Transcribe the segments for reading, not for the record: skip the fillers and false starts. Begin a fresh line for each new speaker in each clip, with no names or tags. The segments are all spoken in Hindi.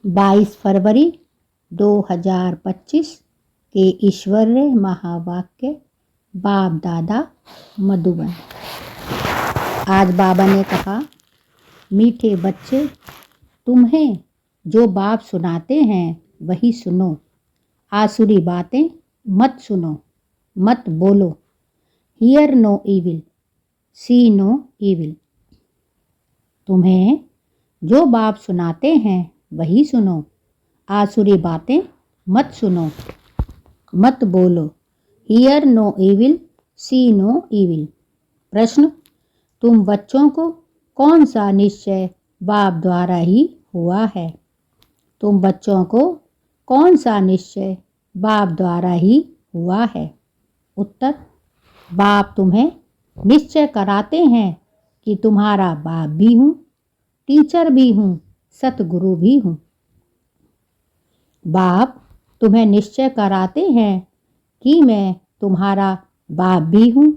22 फरवरी 2025 के ईश्वरीय महावाक्य बाप दादा मधुबन। आज बाबा ने कहा, मीठे बच्चे, तुम्हें जो बाप सुनाते हैं वही सुनो। आसुरी बातें मत सुनो, मत बोलो। Hear no evil, see no evil. तुम्हें जो बाप सुनाते हैं वही सुनो। आसुरी बातें मत सुनो, मत बोलो। Hear no evil, see no evil. प्रश्न, तुम बच्चों को कौन सा निश्चय बाप द्वारा ही हुआ है? तुम बच्चों को कौन सा निश्चय बाप द्वारा ही हुआ है? उत्तर, बाप तुम्हें निश्चय कराते हैं कि तुम्हारा बाप भी हूँ, टीचर भी हूँ, सतगुरु भी हूँ। बाप तुम्हें निश्चय कराते हैं कि मैं तुम्हारा बाप भी हूँ,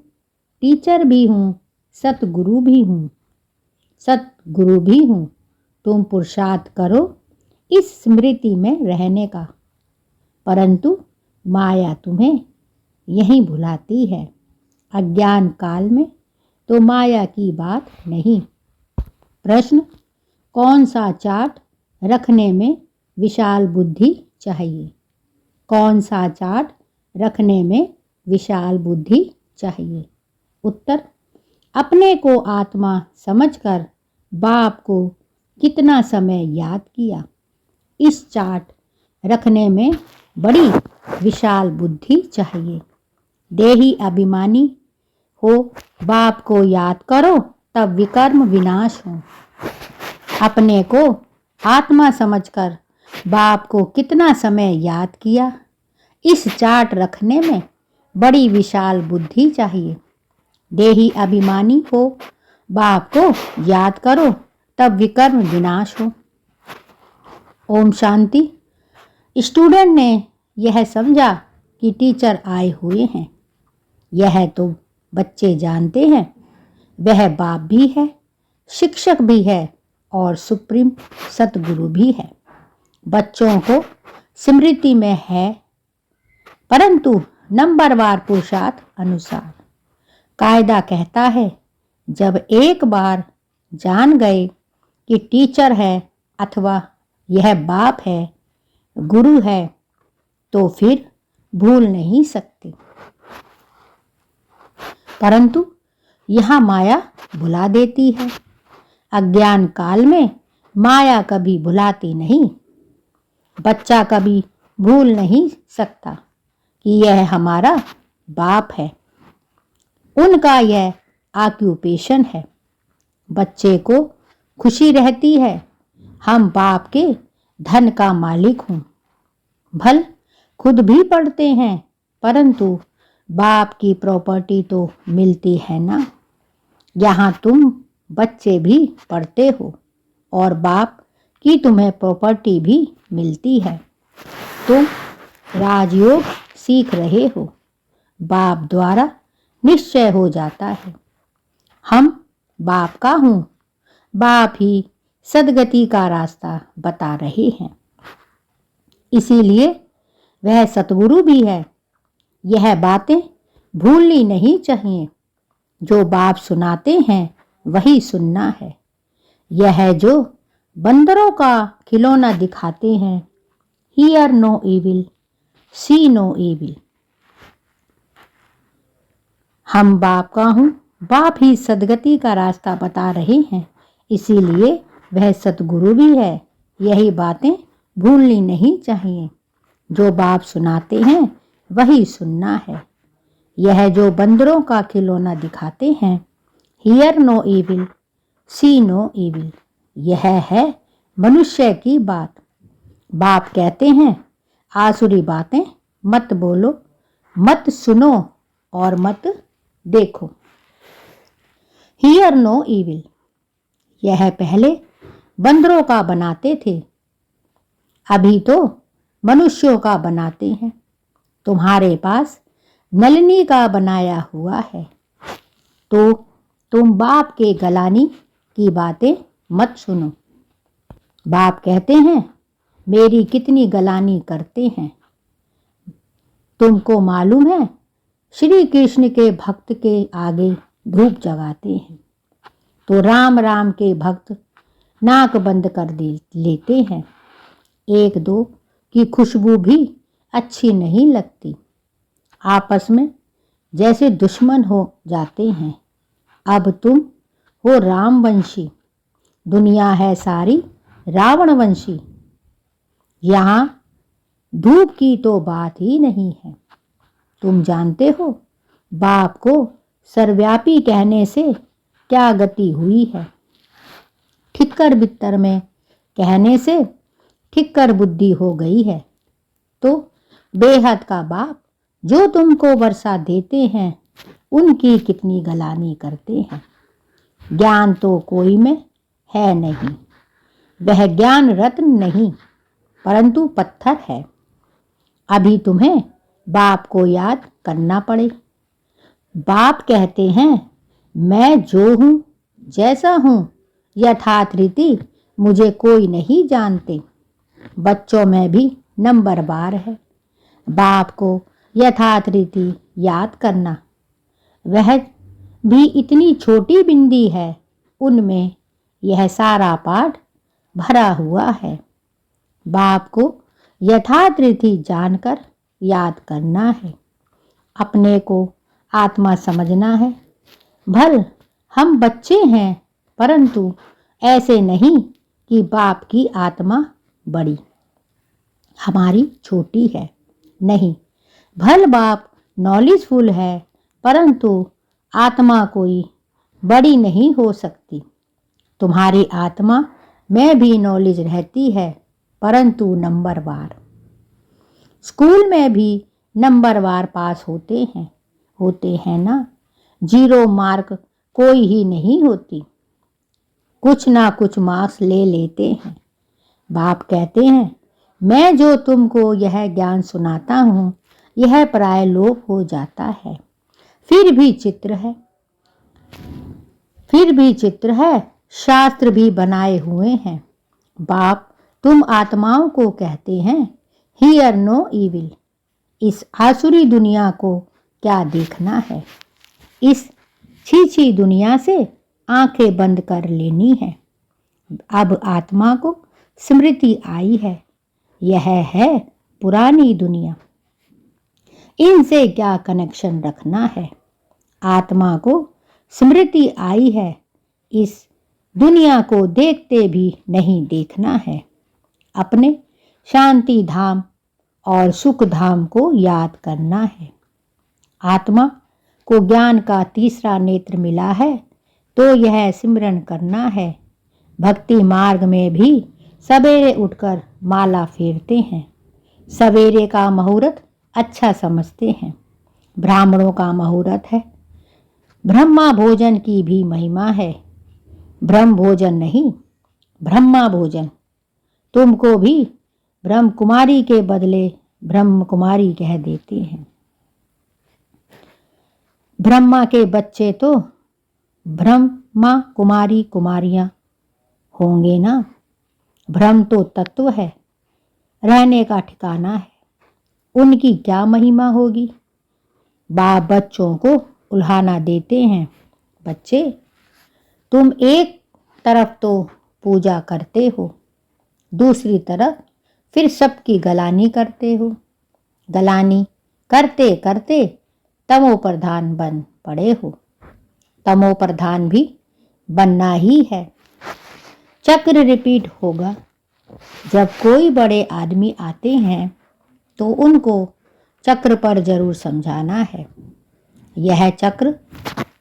टीचर भी हूँ, सतगुरु भी हूँ। सतगुरु भी हूँ। तुम पुरुषार्थ करो इस स्मृति में रहने का, परंतु माया तुम्हें यहीं भुलाती है। अज्ञान काल में तो माया की बात नहीं। प्रश्न, कौन सा चार्ट रखने में विशाल बुद्धि चाहिए? कौन सा चार्ट रखने में विशाल बुद्धि चाहिए? उत्तर, अपने को आत्मा समझकर बाप को कितना समय याद किया। इस चार्ट रखने में बड़ी विशाल बुद्धि चाहिए। देही अभिमानी हो, बाप को याद करो, तब विकर्म विनाश हो। अपने को आत्मा समझकर बाप को कितना समय याद किया। इस चार्ट रखने में बड़ी विशाल बुद्धि चाहिए। देही अभिमानी हो, बाप को याद करो, तब विकर्म विनाश हो। ओम शांति। स्टूडेंट ने यह समझा कि टीचर आए हुए हैं। यह तो बच्चे जानते हैं, वह बाप भी है, शिक्षक भी है और सुप्रीम सतगुरु भी है। बच्चों को स्मृति में है, परंतु नंबरवार पुरुषार्थ अनुसार। कायदा कहता है, जब एक बार जान गए कि टीचर है अथवा यह बाप है, गुरु है, तो फिर भूल नहीं सकते। परंतु यहाँ माया भुला देती है। अज्ञान काल में माया कभी भुलाती नहीं। बच्चा कभी भूल नहीं सकता कि यह हमारा बाप है। उनका यह ऑक्यूपेशन है। बच्चे को खुशी रहती है, हम बाप के धन का मालिक हूँ। भल खुद भी पढ़ते हैं, परंतु बाप की प्रॉपर्टी तो मिलती है ना। यहाँ तुम बच्चे भी पढ़ते हो और बाप की तुम्हें प्रॉपर्टी भी मिलती है। तुम राजयोग सीख रहे हो। बाप द्वारा निश्चय हो जाता है, हम बाप का हूँ। बाप ही सदगति का रास्ता बता रहे हैं, इसीलिए वह सतगुरु भी है। यह बातें भूलनी नहीं चाहिए। जो बाप सुनाते हैं वही सुनना है। यह जो बंदरों का खिलौना दिखाते हैं, hear no evil, see no evil. हम बाप का हूँ, बाप ही सदगति का रास्ता बता रहे हैं, इसीलिए वह सतगुरु भी है। यही बातें भूलनी नहीं चाहिए। जो बाप सुनाते हैं वही सुनना है। यह जो बंदरों का खिलौना दिखाते हैं, hear no evil, see no evil, यह है मनुष्य की बात। बाप कहते हैं, आसुरी बातें मत बोलो, मत सुनो और मत देखो। हियर नो ईविल, यह पहले बंदरों का बनाते थे, अभी तो मनुष्यों का बनाते हैं। तुम्हारे पास नलिनी का बनाया हुआ है, तो तुम बाप के गलानी की बातें मत सुनो। बाप कहते हैं, मेरी कितनी गलानी करते हैं। तुमको मालूम है, श्री कृष्ण के भक्त के आगे धूप जगाते हैं तो राम राम के भक्त नाक बंद कर लेते हैं। एक दो की खुशबू भी अच्छी नहीं लगती। आपस में जैसे दुश्मन हो जाते हैं। अब तुम हो रामवंशी, दुनिया है सारी रावणवंशी। यहाँ धूप की तो बात ही नहीं है। तुम जानते हो बाप को सर्वव्यापी कहने से क्या गति हुई है। ठिक्कर बित्तर में कहने से ठिक्कर बुद्धि हो गई है। तो बेहद का बाप जो तुमको वर्षा देते हैं उनकी कितनी गलानी करते हैं। ज्ञान तो कोई में है नहीं, वह ज्ञान रत्न नहीं परंतु पत्थर है। अभी तुम्हें बाप को याद करना पड़े। बाप कहते हैं मैं जो हूँ जैसा हूँ यथार्थ रीति मुझे कोई नहीं जानते। बच्चों में भी नंबरवार है बाप को यथार्थ रीति याद करना। वह भी इतनी छोटी बिंदी है, उनमें यह सारा पाठ भरा हुआ है। बाप को यथार्थ रीति जानकर याद करना है। अपने को आत्मा समझना है। भल हम बच्चे हैं परंतु ऐसे नहीं कि बाप की आत्मा बड़ी हमारी छोटी है। नहीं, भल बाप नॉलेजफुल है परंतु आत्मा कोई बड़ी नहीं हो सकती। तुम्हारी आत्मा में भी नॉलेज रहती है परंतु नंबरवार। स्कूल में भी नंबरवार पास होते हैं ना। 0 मार्क कोई ही नहीं होती, कुछ ना कुछ मार्क्स ले लेते हैं। बाप कहते हैं मैं जो तुमको यह ज्ञान सुनाता हूँ यह प्राय लोप हो जाता है। फिर भी चित्र है, शास्त्र भी बनाए हुए हैं। बाप तुम आत्माओं को कहते हैं हियर नो इविल। इस आसुरी दुनिया को क्या देखना है। इस छीछी दुनिया से आंखें बंद कर लेनी है। अब आत्मा को स्मृति आई है। यह है पुरानी दुनिया, इनसे क्या कनेक्शन रखना है। आत्मा को स्मृति आई है, इस दुनिया को देखते भी नहीं देखना है। अपने शांति धाम और सुख धाम को याद करना है। आत्मा को ज्ञान का तीसरा नेत्र मिला है तो यह सिमरन करना है। भक्ति मार्ग में भी सवेरे उठकर माला फेरते हैं। सवेरे का मुहूर्त अच्छा समझते हैं। ब्राह्मणों का मुहूर्त है। ब्रह्मा भोजन की भी महिमा है। ब्रह्म भोजन नहीं, ब्रह्मा भोजन। तुमको भी ब्रह्म कुमारी के बदले ब्रह्म कुमारी कह देते हैं। ब्रह्मा के बच्चे तो ब्रह्मा कुमारी कुमारियां होंगे ना। ब्रह्म तो तत्व है, रहने का ठिकाना है। उनकी क्या महिमा होगी। बाप बच्चों को उल्हाना देते हैं। बच्चे तुम एक तरफ तो पूजा करते हो, दूसरी तरफ फिर सबकी गलानी करते हो। गलानी करते करते तमो प्रधान बन पड़े हो। तमो प्रधान भी बनना ही है। चक्र रिपीट होगा। जब कोई बड़े आदमी आते हैं तो उनको चक्र पर जरूर समझाना है। यह चक्र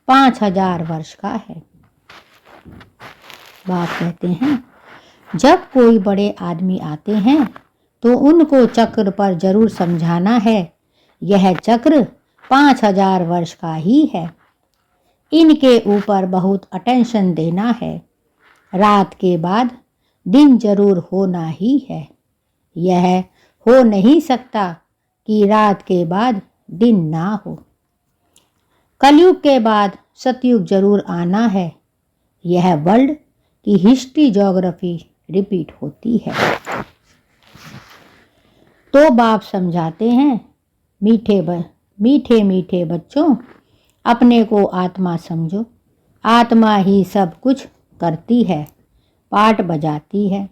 5000 वर्ष का है। बाप कहते हैं जब कोई बड़े आदमी आते हैं तो उनको चक्र पर जरूर समझाना है। यह चक्र 5000 वर्ष का ही है। इनके ऊपर बहुत अटेंशन देना है। रात के बाद दिन जरूर होना ही है। यह हो नहीं सकता कि रात के बाद दिन ना हो। कलयुग के बाद सतयुग जरूर आना है। यह वर्ल्ड की हिस्ट्री ज्योग्राफी रिपीट होती है। तो बाप समझाते हैं, मीठे मीठे बच्चों, अपने को आत्मा समझो। आत्मा ही सब कुछ करती है, पाठ बजाती है।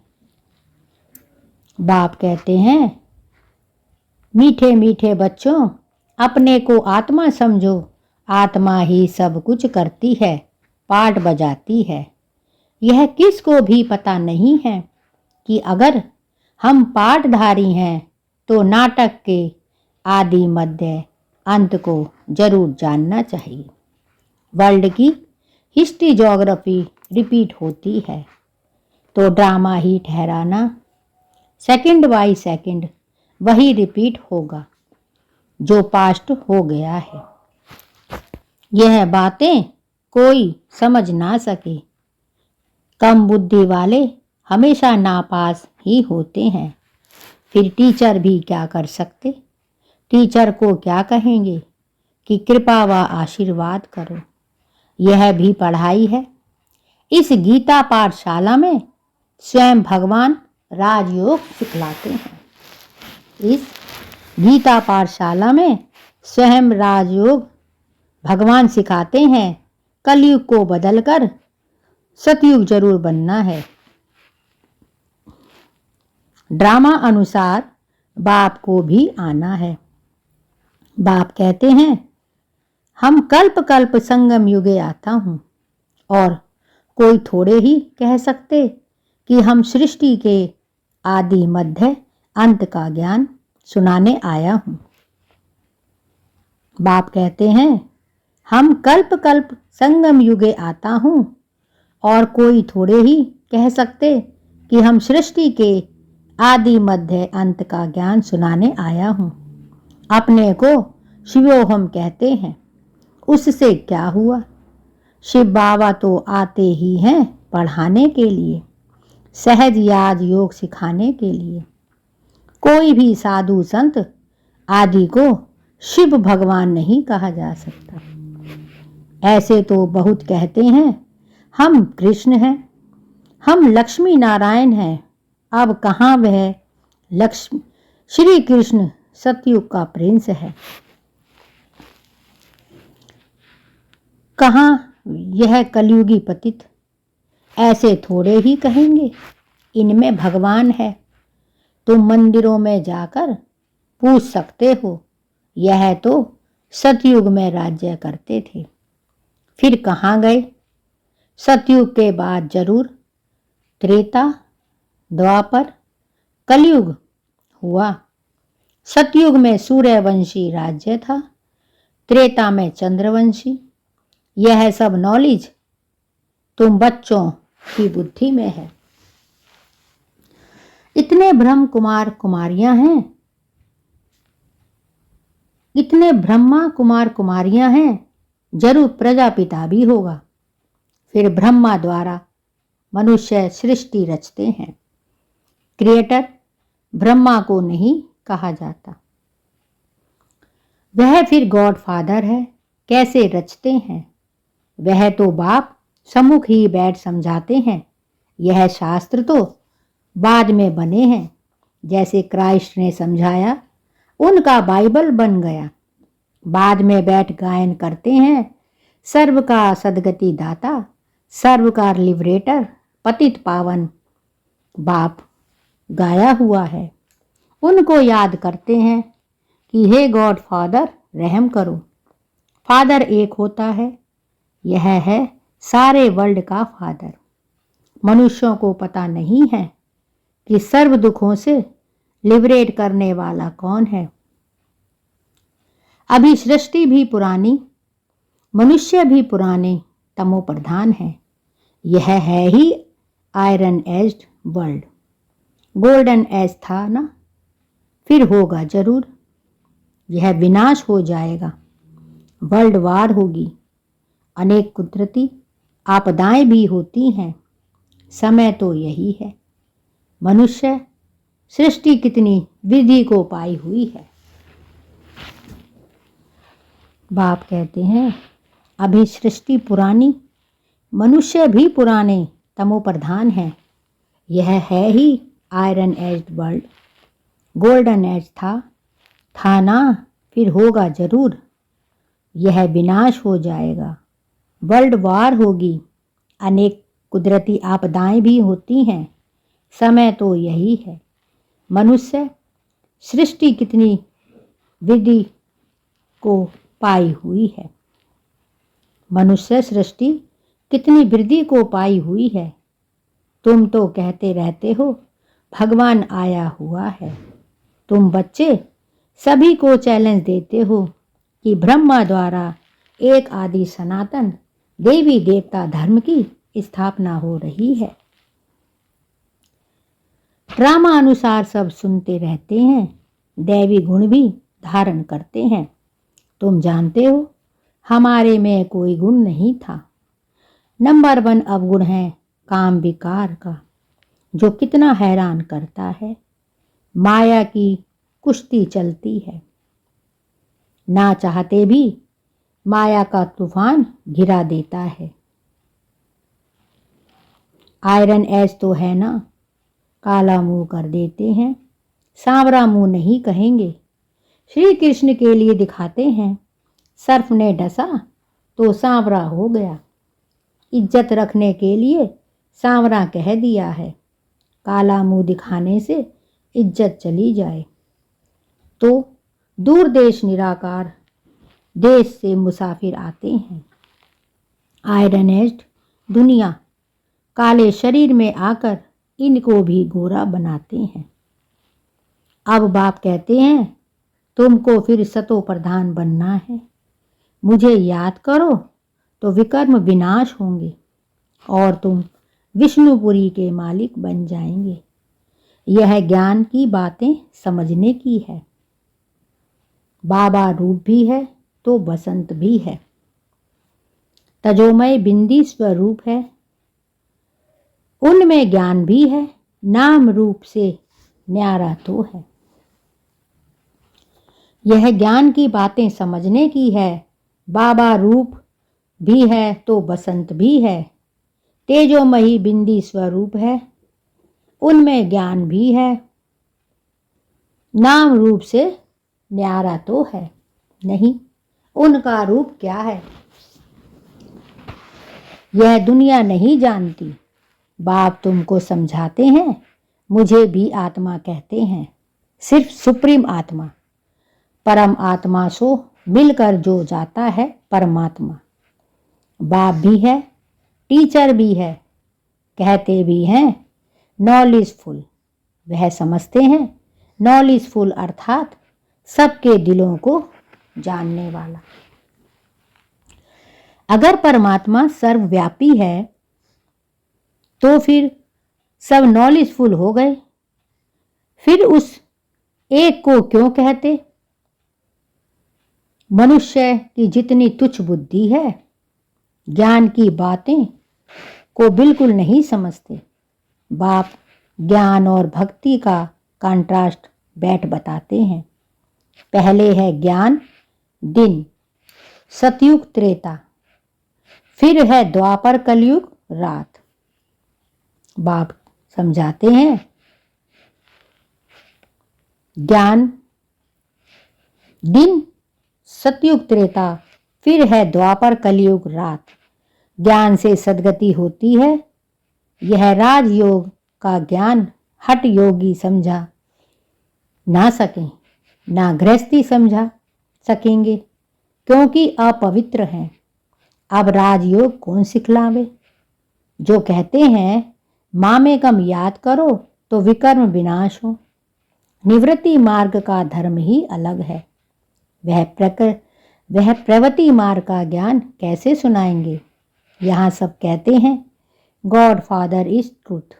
बाप कहते हैं, मीठे मीठे बच्चों, अपने को आत्मा समझो। आत्मा ही सब कुछ करती है, पाठ बजाती है। यह किसको भी पता नहीं है कि अगर हम पाठधारी हैं तो नाटक के आदि मध्य अंत को जरूर जानना चाहिए। वर्ल्ड की हिस्ट्री ज्योग्राफी रिपीट होती है तो ड्रामा ही ठहराना, सेकंड बाय सेकंड वही रिपीट होगा जो पास्ट हो गया है। यह बातें कोई समझ ना सके। कम बुद्धि वाले हमेशा नापास ही होते हैं। फिर टीचर भी क्या कर सकते? टीचर को क्या कहेंगे कि कृपा व आशीर्वाद करो। यह भी पढ़ाई है। इस गीता पाठशाला में स्वयं भगवान राजयोग सिखलाते हैं। इस गीता पाठशाला में स्वयं राजयोग भगवान सिखाते हैं। कलयुग को बदलकर सतयुग जरूर बनना है। ड्रामा अनुसार बाप को भी आना है। बाप कहते हैं, हम कल्प कल्प संगम युगे आता हूँ, और कोई थोड़े ही कह सकते कि हम सृष्टि के आदि मध्य अंत का ज्ञान सुनाने आया हूँ। बाप कहते हैं, हम कल्प कल्प संगम युगे आता हूँ, और कोई थोड़े ही कह सकते कि हम सृष्टि के आदि मध्य अंत का ज्ञान सुनाने आया हूँ। अपने को शिवोहम कहते हैं। उससे क्या हुआ? शिव बाबा तो आते ही हैं पढ़ाने के लिए, सहज याद योग सिखाने के लिए। कोई भी साधु संत आदि को शिव भगवान नहीं कहा जा सकता। ऐसे तो बहुत कहते हैं, हम कृष्ण हैं, हम लक्ष्मी नारायण हैं। अब कहाँ वह लक्ष्मी श्री कृष्ण सतयुग का प्रिंस है? कहाँ यह कलयुगी पतित? ऐसे थोड़े ही कहेंगे इनमें भगवान है। तुम मंदिरों में जाकर पूछ सकते हो, यह तो सतयुग में राज्य करते थे। फिर कहाँ गए? सतयुग के बाद जरूर त्रेता, द्वापर, कलयुग हुआ। सतयुग में सूर्यवंशी राज्य था, त्रेता में चंद्रवंशी। यह सब नॉलेज तुम बच्चों की बुद्धि में है। इतने ब्रह्म कुमार कुमारियां हैं, इतने ब्रह्मा कुमार कुमारियां हैं, जरूर प्रजापिता भी होगा। फिर ब्रह्मा द्वारा मनुष्य सृष्टि रचते हैं। क्रिएटर ब्रह्मा को नहीं कहा जाता। वह फिर गॉड फादर है। कैसे रचते हैं? वह तो बाप सम्मुख ही बैठ समझाते हैं। यह शास्त्र तो बाद में बने हैं। जैसे क्राइस्ट ने समझाया, उनका बाइबल बन गया। बाद में बैठ गायन करते हैं, सर्व का सदगति दाता, सर्व का लिबरेटर, पतित पावन बाप गाया हुआ है। उनको याद करते हैं कि हे गॉड फादर रहम करो। फादर एक होता है, यह है सारे वर्ल्ड का फादर। मनुष्यों को पता नहीं है कि सर्व दुखों से लिबरेट करने वाला कौन है। अभी सृष्टि भी पुरानी, मनुष्य भी पुराने तमो प्रधान है। यह है ही iron aged world. Golden age था ना, फिर होगा जरूर। यह विनाश हो जाएगा, वर्ल्ड वार होगी, अनेक कुदरती आपदाएं भी होती हैं। समय तो यही है। मनुष्य सृष्टि कितनी विधि को पाई हुई है। बाप कहते हैं, अभी सृष्टि पुरानी, मनुष्य भी पुराने तमो प्रधान है। यह है ही iron aged world. Golden age था ना, फिर होगा जरूर। यह विनाश हो जाएगा, वर्ल्ड वार होगी, अनेक कुदरती आपदाएं भी होती हैं। समय तो यही है। मनुष्य सृष्टि कितनी विधि को पाई हुई है। मनुष्य सृष्टि कितनी वृद्धि को पाई हुई है। तुम तो कहते रहते हो भगवान आया हुआ है। तुम बच्चे सभी को चैलेंज देते हो कि ब्रह्मा द्वारा एक आदि सनातन देवी देवता धर्म की स्थापना हो रही है। ड्रामा अनुसार सब सुनते रहते हैं, दैवी गुण भी धारण करते हैं। तुम जानते हो हमारे में कोई गुण नहीं था। नंबर 1 अवगुण है काम विकार का, जो कितना हैरान करता है। माया की कुश्ती चलती है, ना चाहते भी माया का तूफान गिरा देता है। आयरन एज तो है ना, काला मुंह कर देते हैं, सांवरा मुंह नहीं कहेंगे। श्री कृष्ण के लिए दिखाते हैं, सर्फ ने डसा तो सांवरा हो गया। इज्जत रखने के लिए सांवरा कह दिया है, काला मुंह दिखाने से इज्जत चली जाए तो दूर देश निराकार देश से मुसाफिर आते हैं। आयरन एज्ड दुनिया काले शरीर में आकर इनको भी गोरा बनाते हैं। अब बाप कहते हैं तुमको फिर सतो प्रधान बनना है। मुझे याद करो तो विकर्म विनाश होंगे और तुम विष्णुपुरी के मालिक बन जाएंगे। यह ज्ञान की बातें समझने की है। बाबा रूप भी है तो बसंत भी है। तजोमय बिंदी स्वरूप है, उनमें ज्ञान भी है, नाम रूप से न्यारा तो है। यह ज्ञान की बातें समझने की है। बाबा रूप भी है तो बसंत भी है। तेजोमयी बिंदी स्वरूप है, उनमें ज्ञान भी है, नाम रूप से न्यारा तो है नहीं। उनका रूप क्या है यह दुनिया नहीं जानती। बाप तुमको समझाते हैं, मुझे भी आत्मा कहते हैं, सिर्फ सुप्रीम आत्मा। परम आत्मा सो मिलकर जो जाता है परमात्मा। बाप भी है, टीचर भी है, कहते भी हैं नॉलेजफुल। वह समझते हैं नॉलेजफुल अर्थात सबके दिलों को जानने वाला। अगर परमात्मा सर्वव्यापी है तो फिर सब नॉलेजफुल हो गए, फिर उस एक को क्यों कहते? मनुष्य की जितनी तुच्छ बुद्धि है, ज्ञान की बातें को बिल्कुल नहीं समझते। बाप ज्ञान और भक्ति का कंट्रास्ट बैठ बताते हैं। पहले है ज्ञान दिन, सतयुग त्रेता, फिर है द्वापर कलयुग रात। बाप समझाते हैं ज्ञान दिन, सतयुग त्रेता, फिर है द्वापर कलयुग रात। ज्ञान से सद्गति होती है। यह राजयोग का ज्ञान हठ योगी समझा ना सकें, ना गृहस्थी समझा सकेंगे, क्योंकि अपवित्र हैं। अब राजयोग कौन सिखलावे? जो कहते हैं मामेकम याद करो तो विकर्म विनाश हो। निवृत्ति मार्ग का धर्म ही अलग है। वह प्रवृत्ति मार्ग का ज्ञान कैसे सुनाएंगे? यहाँ सब कहते हैं गॉड फादर इज ट्रूथ।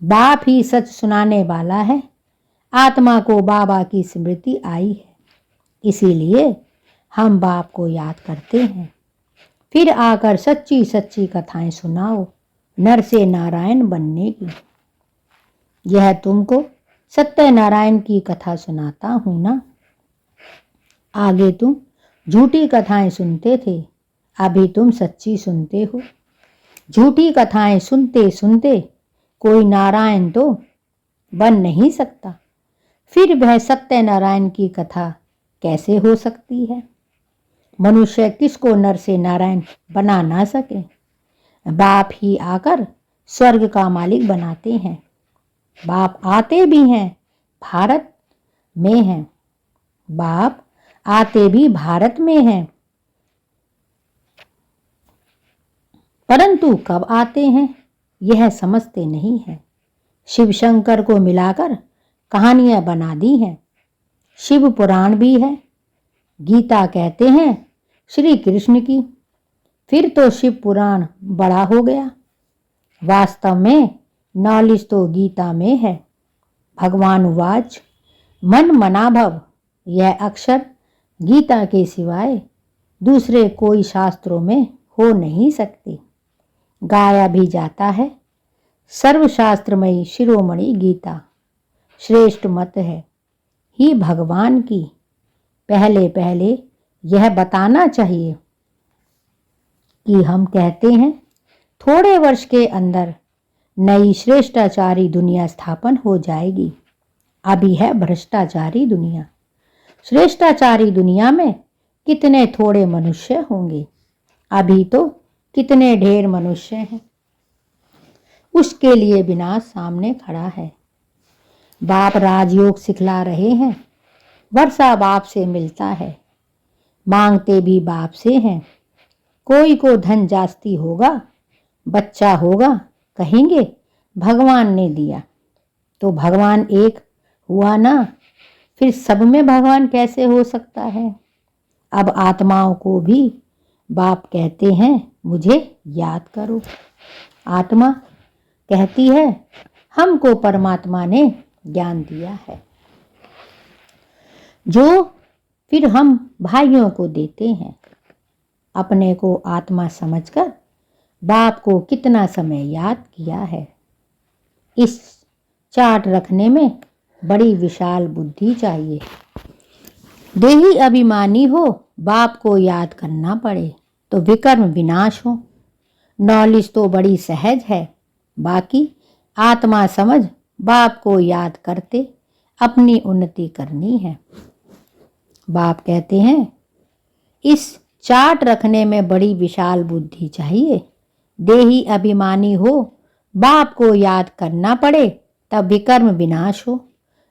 बाप ही सच सुनाने वाला है। आत्मा को बाबा की स्मृति आई है, इसीलिए हम बाप को याद करते हैं। फिर आकर सच्ची सच्ची कथाएं सुनाओ नर से नारायण बनने की। यह तुमको सत्यनारायण की कथा सुनाता हूं ना। आगे तुम झूठी कथाएं सुनते थे, अभी तुम सच्ची सुनते हो। झूठी कथाएं सुनते सुनते कोई नारायण तो बन नहीं सकता। फिर वह सत्यनारायण की कथा कैसे हो सकती है? मनुष्य किसको नर से नारायण बना ना सके। बाप ही आकर स्वर्ग का मालिक बनाते हैं। बाप आते भी हैं, भारत में हैं। बाप आते भी भारत में हैं, परंतु कब आते हैं यह समझते नहीं हैं। शिव शंकर को मिलाकर कहानियां बना दी हैं। शिव पुराण भी है। गीता कहते हैं श्री कृष्ण की, फिर तो शिव पुराण बड़ा हो गया। वास्तव में नॉलेज तो गीता में है। भगवान उवाच मन मना भव, यह अक्षर गीता के सिवाय दूसरे कोई शास्त्रों में हो नहीं सकती। गाया भी जाता है सर्वशास्त्रमयी शिरोमणि गीता श्रेष्ठ मत है ही भगवान की। पहले पहले यह बताना चाहिए कि हम कहते हैं थोड़े वर्ष के अंदर नई श्रेष्ठाचारी दुनिया स्थापन हो जाएगी। अभी है भ्रष्टाचारी दुनिया। श्रेष्ठाचारी दुनिया में कितने थोड़े मनुष्य होंगे। अभी तो कितने ढेर मनुष्य हैं। उसके लिए विनाश सामने खड़ा है। बाप राजयोग सिखला रहे हैं। वर्षा बाप से मिलता है, मांगते भी बाप से हैं। कोई को धन जास्ती होगा, बच्चा होगा, कहेंगे भगवान ने दिया। तो भगवान एक हुआ ना, फिर सब में भगवान कैसे हो सकता है? अब आत्माओं को भी बाप कहते हैं मुझे याद करो। आत्मा कहती है हमको परमात्मा ने ज्ञान दिया है, जो फिर हम भाइयों को देते हैं। अपने को आत्मा समझकर बाप को कितना समय याद किया है। इस चार्ट रखने में बड़ी विशाल बुद्धि चाहिए। देही अभिमानी हो, बाप को याद करना पड़े तो विकर्म विनाश हो। नॉलेज तो बड़ी सहज है, बाकी आत्मा समझ बाप को याद करते अपनी उन्नति करनी है। बाप कहते हैं इस चार्ट रखने में बड़ी विशाल बुद्धि चाहिए। देही अभिमानी हो, बाप को याद करना पड़े तब विकर्म विनाश हो।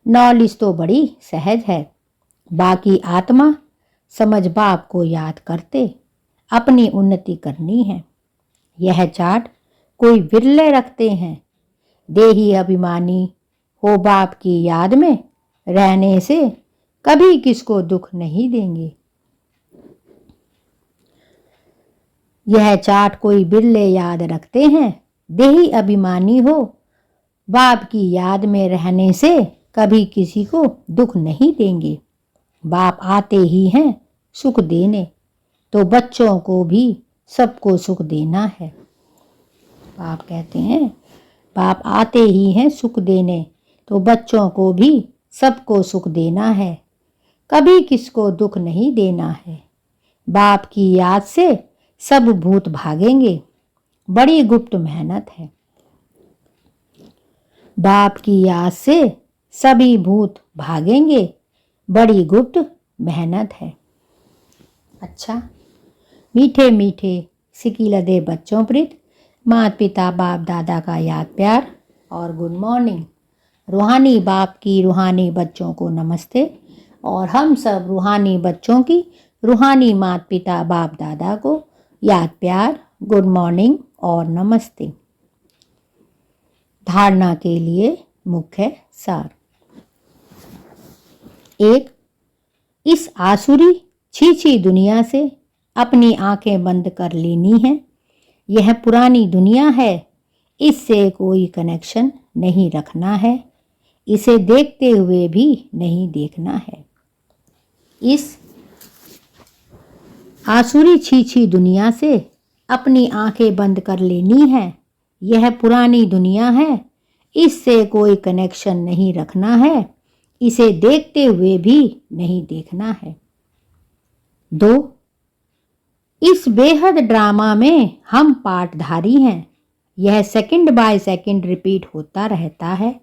नॉलेज तो बड़ी सहज है, बाकी आत्मा समझ बाप को याद करते अपनी उन्नति करनी है। यह चार्ट कोई विरले रखते हैं। देही अभिमानी हो, बाप की याद में रहने से कभी किसको दुख नहीं देंगे। यह चार्ट कोई बिरले याद रखते हैं। देही अभिमानी हो, बाप की याद में रहने से कभी किसी को दुख नहीं देंगे। बाप आते ही हैं सुख देने, तो बच्चों को भी सबको सुख देना है। बाप कहते हैं बाप आते ही हैं सुख देने, तो बच्चों को भी सबको सुख देना है। कभी किसको दुख नहीं देना है। बाप की याद से सब भूत भागेंगे, बड़ी गुप्त मेहनत है। बाप की याद से सभी भूत भागेंगे, बड़ी गुप्त मेहनत है। अच्छा, मीठे मीठे सिकीलदे बच्चों प्रीत, माता पिता बाप दादा का याद प्यार और गुड मॉर्निंग। रूहानी बाप की रूहानी बच्चों को नमस्ते, और हम सब रूहानी बच्चों की रूहानी माता पिता बाप दादा को याद प्यार, गुड मॉर्निंग और नमस्ते। धारणा के लिए मुख्य सार। 1. इस आसुरी छीछी दुनिया से अपनी आंखें बंद कर लेनी है। यह पुरानी दुनिया है, इससे कोई कनेक्शन नहीं रखना है। इसे देखते हुए भी नहीं देखना है। इस आसुरी छीछी दुनिया से अपनी आंखें बंद कर लेनी है। यह पुरानी दुनिया है, इससे कोई कनेक्शन नहीं रखना है। इसे देखते हुए भी नहीं देखना है। 2. इस बेहद ड्रामा में हम पार्टधारी हैं। यह सेकंड बाय सेकंड रिपीट होता रहता है।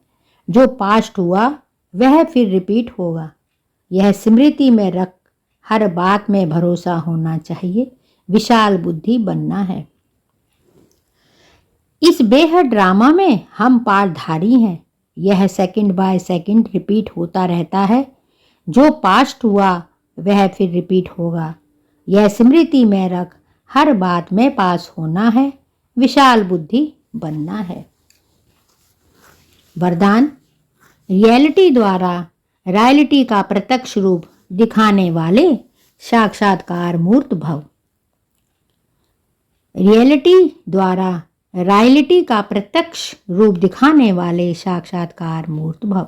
जो पास्ट हुआ वह फिर रिपीट होगा। यह स्मृति में रख हर बात में भरोसा होना चाहिए, विशाल बुद्धि बनना है। इस बेहद ड्रामा में हम पार्टधारी हैं। यह सेकंड बाय सेकंड रिपीट होता रहता है। जो पास्ट हुआ वह फिर रिपीट होगा। यह स्मृति में रख हर बात में पास होना है, विशाल बुद्धि बनना है। वरदान, रियलिटी द्वारा रियलिटी का प्रत्यक्ष रूप दिखाने वाले साक्षात्कार मूर्त भव। रियलिटी द्वारा रियलिटी का प्रत्यक्ष रूप दिखाने वाले साक्षात्कार मूर्त भव।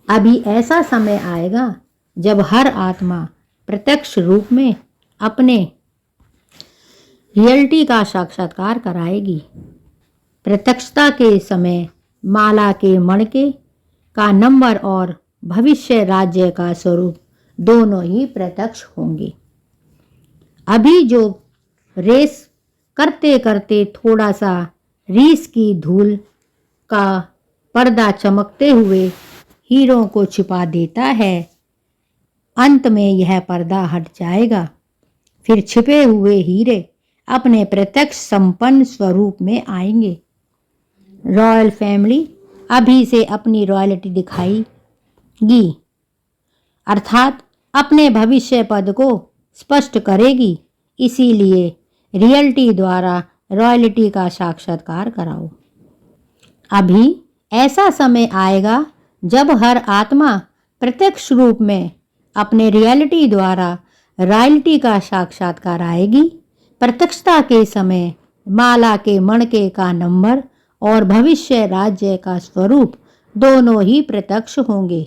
अभी ऐसा समय आएगा जब हर आत्मा प्रत्यक्ष रूप में अपने रियलिटी का साक्षात्कार कराएगी। प्रत्यक्षता के समय माला के मणके का नंबर और भविष्य राज्य का स्वरूप दोनों ही प्रत्यक्ष होंगे। अभी जो रेस करते करते थोड़ा सा रीस की धूल का पर्दा चमकते हुए हीरों को छिपा देता है, अंत में यह पर्दा हट जाएगा। फिर छिपे हुए हीरे अपने प्रत्यक्ष संपन्न स्वरूप में आएंगे। रॉयल फैमिली अभी से अपनी रॉयल्टी दिखाएगी, अर्थात अपने भविष्य पद को स्पष्ट करेगी। इसीलिए रियलिटी द्वारा रॉयल्टी का साक्षात्कार कराओ। अभी ऐसा समय आएगा जब हर आत्मा प्रत्यक्ष रूप में अपने रियलिटी द्वारा रॉयल्टी का साक्षात्कार आएगी। प्रत्यक्षता के समय माला के मणके का नंबर और भविष्य राज्य का स्वरूप दोनों ही प्रत्यक्ष होंगे।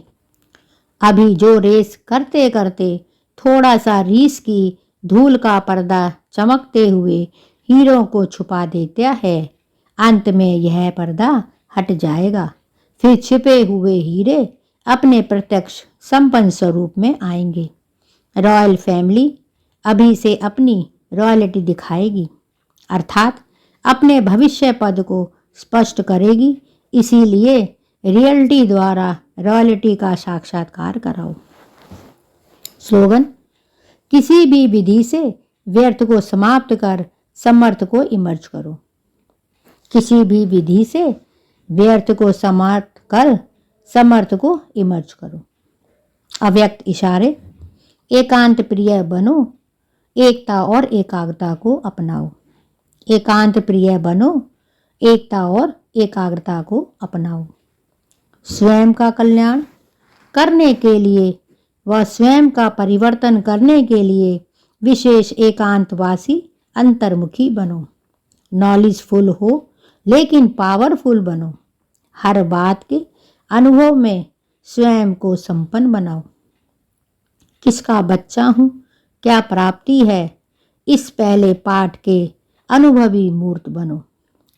अभी जो रेस करते करते थोड़ा सा रीस की धूल का पर्दा चमकते हुए हीरों को छुपा देता है, अंत में यह पर्दा हट जाएगा। फिर छिपे हुए हीरे अपने प्रत्यक्ष संपन्न स्वरूप में आएंगे। रॉयल फैमिली अभी से अपनी रॉयल्टी दिखाएगी, अर्थात अपने भविष्य पद को स्पष्ट करेगी। इसीलिए रियलिटी द्वारा रॉयल्टी का साक्षात्कार कराओ। स्लोगन, किसी भी विधि से व्यर्थ को समाप्त कर समर्थ को इमर्ज करो। किसी भी विधि से व्यर्थ को समाप्त कर समर्थ को इमर्ज करो। अव्यक्त इशारे, एकांत प्रिय बनो, एकता और एकाग्रता को अपनाओ। एकांत प्रिय बनो, एकता और एकाग्रता को अपनाओ। स्वयं का कल्याण करने के लिए व स्वयं का परिवर्तन करने के लिए विशेष एकांतवासी अंतर्मुखी बनो। नॉलेजफुल हो लेकिन पावरफुल बनो। हर बात के अनुभव में स्वयं को संपन्न बनाओ। किसका बच्चा हूँ, क्या प्राप्ति है, इस पहले पाठ के अनुभवी मूर्त बनो।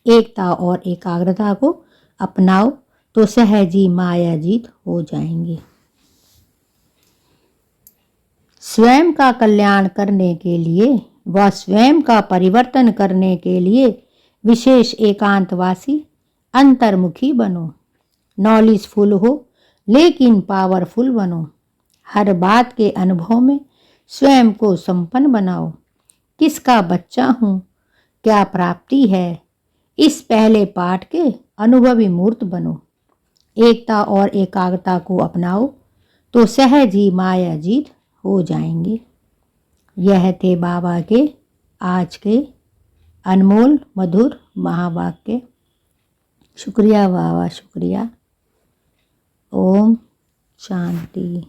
एकता और एकाग्रता को अपनाओ तो सहजी माया जीत हो जाएंगे। स्वयं का कल्याण करने के लिए व स्वयं का परिवर्तन करने के लिए विशेष एकांतवासी अंतर्मुखी बनो। नॉलेजफुल हो लेकिन पावरफुल बनो। हर बात के अनुभव में स्वयं को संपन्न बनाओ। किसका बच्चा हूँ, क्या प्राप्ति है, इस पहले पाठ के अनुभवी मूर्त बनो। एकता और एकाग्रता को अपनाओ तो सहज ही माया जीत हो जाएंगे। यह थे बाबा के आज के अनमोल मधुर महावाक्य। शुक्रिया बाबा, शुक्रिया। ओम शांति।